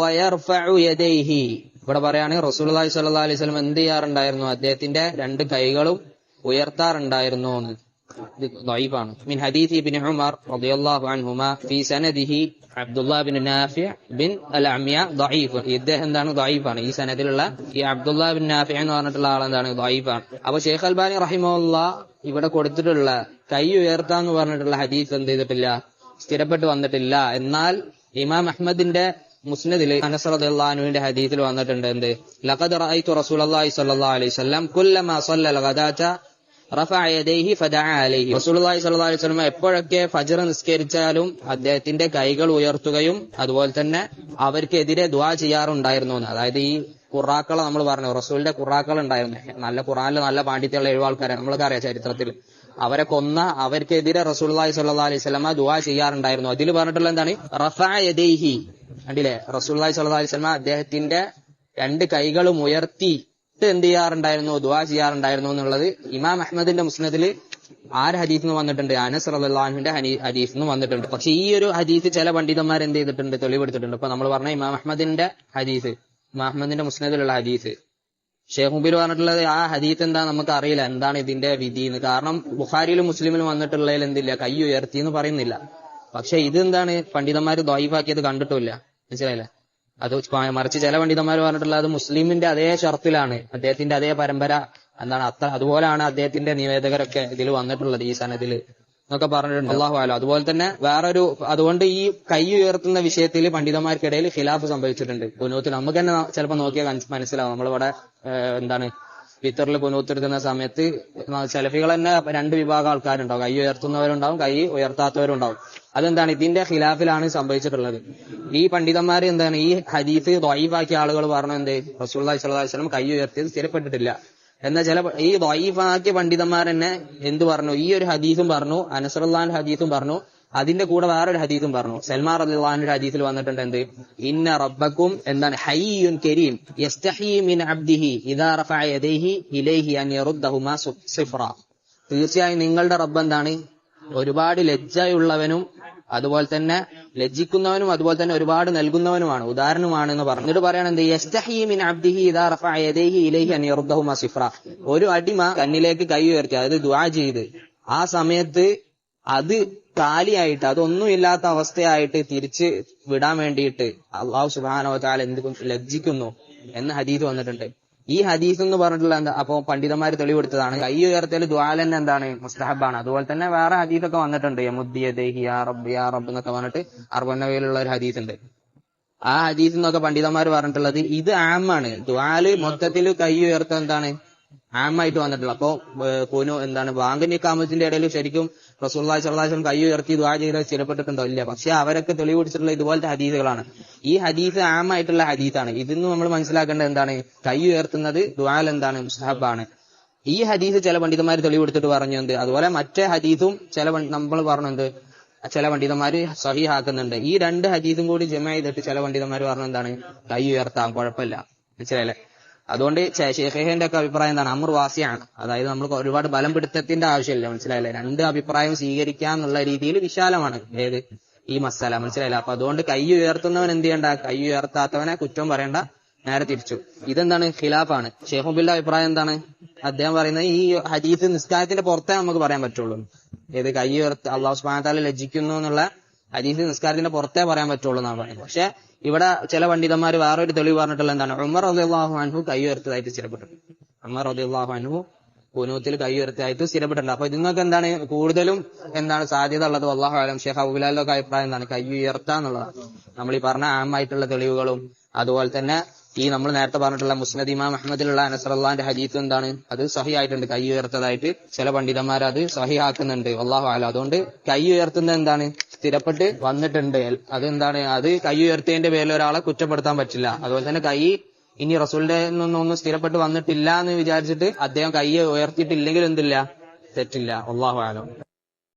വയർഫഉ യദൈഹി. ഇവിടെ പറയാണ് റസൂലുള്ളാഹി സ്വല്ലല്ലാഹു അലൈഹി വസല്ലം എന്ത് ചെയ്യാറുണ്ടായിരുന്നു? അദ്ദേഹത്തിന്റെ രണ്ട് കൈകളും ഉയർത്താറുണ്ടായിരുന്നു എന്ന്. ഇത് ദഈഫാണ്. മിൻ ഹദീസ് ഇബ്നു ഉമർ റളിയല്ലാഹു അൻഹുമാ ഫീ സനദിഹി അബ്ദുല്ലാഹ് ബിൻ നാഫിഅ ബിൻ അൽ-അമിയ ദഈഫ്. ഇദ്ദേഹം എന്താണ്? ദഈഫാണ്. ഈ സനദിലുള്ള ഈ അബ്ദുല്ലാഹ് ബിൻ നാഫിഅ എന്ന് പറഞ്ഞിട്ടുള്ള ആൾ എന്താണ്? ദഈഫാണ്. അപ്പൊ ഷെയ്ഖ് അൽബാനി റഹിമഹുല്ലാഹ് ഇവിടെ കൊടുത്തിട്ടുള്ള കൈ ഉയർത്താന്ന് പറഞ്ഞിട്ടുള്ള ഹദീസ് എന്ത് ചെയ്തിട്ടില്ല? സ്ഥിരപ്പെട്ട് വന്നിട്ടില്ല. എന്നാൽ ഇമാം അഹ്മദിന്റെ മുസ്നദിൽ അനസ് റളിയല്ലാഹു അൻഹുവിന്റെ ഹദീസിൽ വന്നിട്ടുണ്ട് എന്ത്? ലഖദ് റഅയ്തു റസൂലുള്ളാഹി സ്വല്ലല്ലാഹു അലൈഹി വസല്ലം കുല്ലമാ സല്ലൽ ഗദാത റഫഅ യദൈഹി ഫദഅ അലൈഹി. റസൂലുള്ളാഹി സ്വല്ലല്ലാഹു അലൈഹി വസല്ലം എപ്പോഴൊക്കെ ഫജ്ർ നിസ്കരിച്ചാലും അദ്ദേഹത്തിന്റെ കൈകൾ ഉയർത്തുകയും അതുപോലെ തന്നെ അവർക്കെതിരെ ദുആ ചെയ്യാറുണ്ടായിരുന്നു എന്ന്. അതായത് ഈ ഖുറാക്കളെ നമ്മൾ പറഞ്ഞു, റസൂലിന്റെ ഖുറാക്കൾ ഉണ്ടായിരുന്നു, നല്ല ഖുറാനിൽ നല്ല പാണ്ഡിത്യമുള്ള 7 ആൾക്കാരെ നമ്മൾക്ക് അറിയാം ചരിത്രത്തിൽ. അവരെ കൊന്ന അവർക്കെതിരെ റസൂലുള്ളാഹി സ്വല്ലല്ലാഹു അലൈഹി വസല്ലം ദുആ ചെയ്യാറുണ്ടായിരുന്നു. അതിൽ പറഞ്ഞിട്ടുള്ള എന്താണ്? റഫഅ യദൈഹി. കണ്ടില്ലേ? റസൂലുള്ളാഹി സ്വല്ലല്ലാഹു അലൈഹി വസല്ലം അദ്ദേഹത്തിന്റെ രണ്ട് കൈകളും ഉയർത്തി എന്ത് ചെയ്യാറുണ്ടായിരുന്നു? ദുആ ചെയ്യാറുണ്ടായിരുന്നു എന്നുള്ളത് ഇമാം അഹ്മദിന്റെ മുസ്നദിൽ ആര് ഹദീസിൽ നിന്ന് വന്നിട്ടുണ്ട്? അനസ് റളിയല്ലാഹു അൻഹുവിന്റെ ഹദീസിൽ നിന്ന് വന്നിട്ടുണ്ട്. പക്ഷെ ഈ ഒരു ഹദീസ് ചില പണ്ഡിതന്മാർ എന്ത് ചെയ്തിട്ടുണ്ട്? തെളിവെടുത്തിട്ടുണ്ട്. ഇപ്പൊ നമ്മൾ പറഞ്ഞ ഇമാം അഹ്മദിന്റെ ഹദീസ്, ഇമാം അഹ്മദിന്റെ മുസ്നദിലുള്ള ഹദീസ്, ഷെയ്ഖ് മുബീർ പറഞ്ഞിട്ടുള്ളത് ആ ഹദീസ് എന്താ നമുക്ക് അറിയില്ല, എന്താണ് ഇതിന്റെ വിധി എന്ന്. കാരണം ബുഖാരിയിലും മുസ്ലിമിലും വന്നിട്ടുള്ളതിൽ എന്തില്ല? കൈ ഉയർത്തി എന്ന് പറയുന്നില്ല. പക്ഷെ ഇതെന്താണ്? പണ്ഡിതന്മാർ ദഈഫാക്കിയത് കണ്ടിട്ടില്ല. മനസ്സിലായില്ലേ? അത് മറിച്ച് ചില പണ്ഡിതന്മാർ പറഞ്ഞിട്ടുള്ളത് അത് മുസ്ലിമിന്റെ അതേ ഷർത്തിലാണ്, അദ്ദേഹത്തിന്റെ അതേ പരമ്പര എന്താണ് അതുപോലെയാണ് അദ്ദേഹത്തിന്റെ നിവേദകരൊക്കെ ഇതിൽ വന്നിട്ടുള്ളത് ഈ സനദിൽ എന്നൊക്കെ പറഞ്ഞിട്ടുണ്ട്. അല്ലാഹു അലം. അതുപോലെ തന്നെ വേറൊരു, അതുകൊണ്ട് ഈ കൈ ഉയർത്തുന്ന വിഷയത്തിൽ പണ്ഡിതന്മാർക്കിടയിൽ ഖിലാഫ് സംഭവിച്ചിട്ടുണ്ട്. കുനൂത്തിൽ നമുക്ക് തന്നെ ചിലപ്പോൾ നോക്കിയാൽ മനസ്സിലാവും. നമ്മളിവിടെ എന്താണ് ഫിത്തറിൽ കുനൂത്തെടുക്കുന്ന സമയത്ത് സലഫികൾ തന്നെ 2 വിഭാഗം ആൾക്കാരുണ്ടാവും. കൈ ഉയർത്തുന്നവരുണ്ടാവും, കൈ ഉയർത്താത്തവരുണ്ടാവും. അതെന്താണ്? ഇതിന്റെ ഖിലാഫിലാണ് സംഭവിച്ചിട്ടുള്ളത്. ഈ പണ്ഡിതന്മാർ എന്താണ് ഈ ഹദീസ് ദഈഫാക്കിയ ആളുകൾ പറഞ്ഞു എന്ത്? റസൂലുള്ളാഹി സ്വല്ലല്ലാഹു അലൈഹി വസല്ലം കൈ ഉയർത്തിയത് സ്ഥിരപ്പെട്ടിട്ടില്ല. എന്നാൽ ചില ഈ ദഈഫാക്കിയ പണ്ഡിതന്മാർ തന്നെ എന്ത് പറഞ്ഞു? ഈ ഒരു ഹദീസും പറഞ്ഞു, അനസ് റളിയല്ലാഹു ഹദീസും പറഞ്ഞു, അതിന്റെ കൂടെ വേറൊരു ഹദീസും പറഞ്ഞു. സൽമാൻ റളിയല്ലാഹു അൻഹുവിന്റെ ഹദീസിൽ വന്നിട്ടുണ്ട് എന്ത്? ഇന്ന റബ്ബക്കും എന്താണ്? ഹയ്യുൻ കരീം യസ്തഹി മിൻ അബ്ദിഹി ഇദാ റഫഅ യദൈഹി ഇലൈഹി അൻ യറുദ്ദഹുമാ സിഫ്റ. തീർച്ചയായും നിങ്ങളുടെ റബ്ബ് എന്താണ്? ഒരുപാട് ലജ്ജയുള്ളവനും അതുപോലെ തന്നെ ലജ്ജിക്കുന്നവനും അതുപോലെ തന്നെ ഒരുപാട് നൽകുന്നവനുമാണ്, ഉദാഹരണമാണെന്ന് പറഞ്ഞിട്ട് പറയണം എന്ത്? യസ്തഹി മിൻ അബ്ദിഹി ഇദാ റഫഅ യദൈഹി ഇലൈഹി അൻ യറുദ്ദഹുമാ സിഫ്റ. ഒരു അടിമ കണ്ണിലേക്ക് കൈ ഉയർത്തി, അതായത് ദുആ ചെയ്ത് ആ സമയത്ത് അത് കാലിയായിട്ട്, അതൊന്നുമില്ലാത്ത അവസ്ഥയായിട്ട് തിരിച്ച് വിടാൻ വേണ്ടിയിട്ട് അല്ലാഹു സുബ്ഹാനഹു വ തആല എന്ത് ലജ്ജിക്കുന്നു എന്ന് ഹദീസ് വന്നിട്ടുണ്ട്. ഈ ഹദീസ് എന്ന് പറഞ്ഞിട്ടുള്ള എന്താ? അപ്പൊ പണ്ഡിതന്മാർ തെളിവെടുത്തതാണ് കൈ ഉയർത്തൽ ദുആ തന്നെ എന്താണ്? മുസ്തഹബാണ്. അതുപോലെ തന്നെ വേറെ ഹദീസൊക്കെ വന്നിട്ടുണ്ട്, യമുദ്ദി യദൈഹി യാ റബ്ബ് യാ റബ്ബ് എന്നൊക്കെ പറഞ്ഞിട്ട് അർബനവയിലുള്ള ഒരു ഹദീസ് ഉണ്ട്. ആ ഹദീസ് എന്നൊക്കെ പണ്ഡിതന്മാർ പറഞ്ഞിട്ടുള്ളത് ഇത് ആമാണ്. ദുആല് മൊത്തത്തിൽ കൈ ഉയർത്താൻ എന്താണ്? ആമായിട്ട് വന്നിട്ടുള്ളത്. അപ്പോ എന്താണ് ബാങ്കിന്റെ ഇഖാമത്തിന്റെ ഇടയിൽ ശരിക്കും റസൂലുള്ളാഹി സ്വല്ലല്ലാഹു അലൈഹി വസല്ലം കൈ ഉയർത്തി ദുആ ചെയ്ത് സ്ഥിരപ്പെട്ടിട്ടുണ്ടോ? ഇല്ല. പക്ഷെ അവരൊക്കെ തെളിവ് പിടിച്ചിട്ടുള്ള ഇതുപോലത്തെ ഹദീസുകളാണ്. ഈ ഹദീസ് ആമായിട്ടുള്ള ഹദീസാണ്. ഇതിന്ന് നമ്മൾ മനസ്സിലാക്കേണ്ടത് എന്താണ്? കൈ ഉയർത്തുന്നത് ദുആൽ എന്താണ്? മുസ്തഹബാണ്. ഈ ഹദീസ് ചില പണ്ഡിതന്മാർ തെളിവ് എടുത്തിട്ട് പറഞ്ഞു എന്ത്? അതുപോലെ മറ്റേ ഹദീസും നമ്മൾ പറഞ്ഞത് ചില പണ്ഡിതന്മാർ സഹീഹാക്കുന്നുണ്ട്. ഈ 2 ഹദീസും കൂടി ജമഅ ചെയ്തിട്ട് ചില പണ്ഡിതന്മാർ പറഞ്ഞു എന്താണ്? കൈ ഉയർത്താം, കുഴപ്പമില്ല. മനസ്സിലായില്ലേ? അതുകൊണ്ട് ഷെയ്ഖിന്റെ ഒക്കെ അഭിപ്രായം എന്താണ്? അമ്ർ വാസിയാണ്. അതായത് നമുക്ക് ഒരുപാട് ബലം പിടുത്തത്തിന്റെ ആവശ്യമില്ല. മനസ്സിലായില്ലേ? 2 അഭിപ്രായം സ്വീകരിക്കാന്നുള്ള രീതിയിൽ വിശാലമാണ് ഏത് ഈ മസാല. മനസ്സിലായില്ല? അപ്പൊ അതുകൊണ്ട് കൈ ഉയർത്തുന്നവൻ എന്ത് ചെയ്യണ്ട? കൈ ഉയർത്താത്തവനെ കുറ്റം പറയണ്ട, നേരെ തിരിച്ചു. ഇതെന്താണ്? ഖിലാഫാണ്. ഷെയ്ഖ് മുബിന്റെ അഭിപ്രായം എന്താണ്? അദ്ദേഹം പറയുന്നത് ഈ ഹദീസ് നിസ്കാരത്തിന്റെ പുറത്തേ നമുക്ക് പറയാൻ പറ്റുള്ളൂ. ഏത് കൈ ഉയർത്തി അല്ലാഹു സുബ്ഹാനഹു വ തആല ലജ്ജിക്കുന്നു എന്നുള്ള ഹദീസ് നിസ്കാരത്തിന്റെ പുറത്തേ പറയാൻ പറ്റുള്ളൂ എന്നാണ് പറയുന്നത്. പക്ഷെ ഇവിടെ ചില പണ്ഡിതന്മാർ വേറൊരു തെളിവ് പറഞ്ഞിട്ടുള്ള എന്താണ്? ഉമർ റളിയല്ലാഹു അൻഹു കൈ ഉയർത്തിയതായിട്ട് സ്ഥിരപ്പെട്ടിട്ടുണ്ട്. ഉമർ റളിയല്ലാഹു അൻഹു ഖുനൂത്തിൽ കൈ ഉയർത്തിയതായിട്ട് സ്ഥിരപ്പെട്ടിട്ടുണ്ട്. അപ്പൊ ഇതിനൊക്കെ എന്താണ് കൂടുതലും എന്താണ് സാധ്യത ഉള്ളത്? വല്ലാഹു അലം. ഷെയ്ഖ് അബൂബിലാലിന്റെ ഒക്കെ അഭിപ്രായം എന്താണ്? കൈ ഉയർത്താന്നുള്ളതാണ്. നമ്മൾ ഈ പറഞ്ഞ ആമായിട്ടുള്ള തെളിവുകളും അതുപോലെ തന്നെ ഈ നമ്മൾ നേരത്തെ പറഞ്ഞിട്ടുള്ള മുസ്നദ് ഇമാം അഹ്മദിലുള്ള അനസ് റളിയല്ലാഹുവിന്റെ ഹദീസ് എന്താണ്? അത് സഹീഹ് ആയിട്ടുണ്ട്. കൈ ഉയർത്തതായിട്ട് ചില പണ്ഡിതന്മാർ അത് സഹീഹ് ആക്കുന്നുണ്ട്. വല്ലാഹു അലം. അതുകൊണ്ട് കൈ ഉയർത്തുന്നത് എന്താണ്? സ്ഥിരപ്പെട്ട് വന്നിട്ടുണ്ട്. അതെന്താണ്? അത് കൈ ഉയർത്തിയതിന്റെ പേരിൽ ഒരാളെ കുറ്റപ്പെടുത്താൻ പറ്റില്ല. അതുപോലെ തന്നെ കൈ ഇനി റസൂലിന്റെ ഒന്നും സ്ഥിരപ്പെട്ട് വന്നിട്ടില്ല എന്ന് വിചാരിച്ചിട്ട് അദ്ദേഹം കൈ ഉയർത്തിയിട്ടില്ലെങ്കിൽ എന്തില്ല? തെറ്റില്ല. വല്ലാഹു അലം.